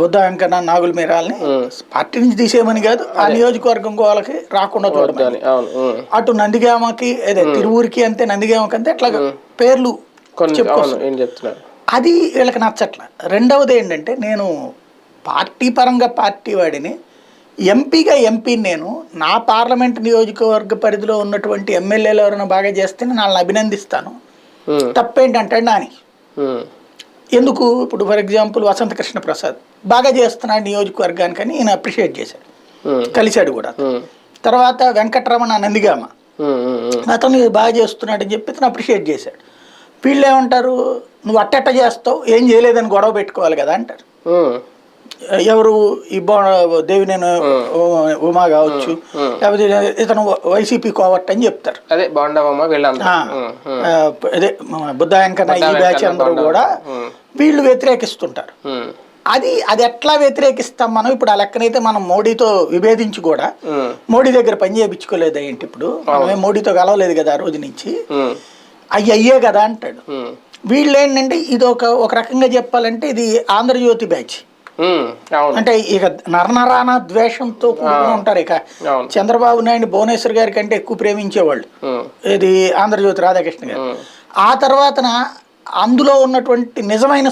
బుద్ధ వెంకన్న నాగుల మీరాల్ని party నుంచి తీసేయమని కాదు, ఆ నియోజకవర్గం వాళ్ళకి రాకుండా చూడమని. అటు నందిగామకి అదే తిరువూరికి అంతే, నందిగామకి అంతే, అట్లా పేర్లు చెప్పుకొస్తున్నారు. అది వీళ్ళకి నచ్చట్ల. రెండవది ఏంటంటే, నేను పార్టీ పరంగా పార్టీ వాడిని, ఎంపీని నేను నా పార్లమెంట్ నియోజకవర్గ పరిధిలో ఉన్నటువంటి ఎమ్మెల్యేలు ఎవరైనా బాగా చేస్తే వాళ్ళని అభినందిస్తాను. తప్పేంటంటే నాని ఎందుకు, ఇప్పుడు ఫర్ ఎగ్జాంపుల్ వసంత కృష్ణ ప్రసాద్ బాగా చేస్తున్నాడు నియోజకవర్గానికని ఈయన అప్రిషియేట్ చేశాడు, కలిశాడు కూడా. తర్వాత వెంకటరమణ నందిగామ అతను బాగా చేస్తున్నాడు అని చెప్పి అతను అప్రిషియేట్ చేశాడు. వీళ్ళు ఏమంటారు, నువ్వు అట్టెట్ట చేస్తావు, ఏం చేయలేదని గొడవ పెట్టుకోవాలి కదా అంటారు. ఎవరు ఈ దేవినేని ఉమా కావచ్చు, లేకపోతే ఇతను వైసీపీ కోవట్ అని చెప్తారు. అదే బుద్ధ వెంకన్న ఈ బ్యాచ్ అందరూ కూడా వీళ్ళు వ్యతిరేకిస్తుంటారు. అది ఎట్లా వ్యతిరేకిస్తాం మనం? ఇప్పుడు ఆ లెక్కనైతే మనం మోడీతో విభేదించి కూడా మోడీ దగ్గర పని చేయించుకోలేదు ఏంటి, ఇప్పుడు మనమే మోడీతో కలవలేదు కదా ఆ రోజు నుంచి, అయ్యే కదా అంటాడు. వీళ్ళు ఏంటంటే ఇది ఒక రకంగా చెప్పాలంటే ఇది ఆంధ్రజ్యోతి బ్యాచ్. అంటే ఇక నరనరాన ద్వేషంతో కూడుకుని ఉంటారు. ఇక చంద్రబాబు నాయుడు భువనేశ్వర్ గారి కంటే ఎక్కువ ప్రేమించేవాళ్ళు ఇది ఆంధ్రజ్యోతి రాధాకృష్ణ గారు. ఆ తర్వాతన అందులో ఉన్నటువంటి నిజమైన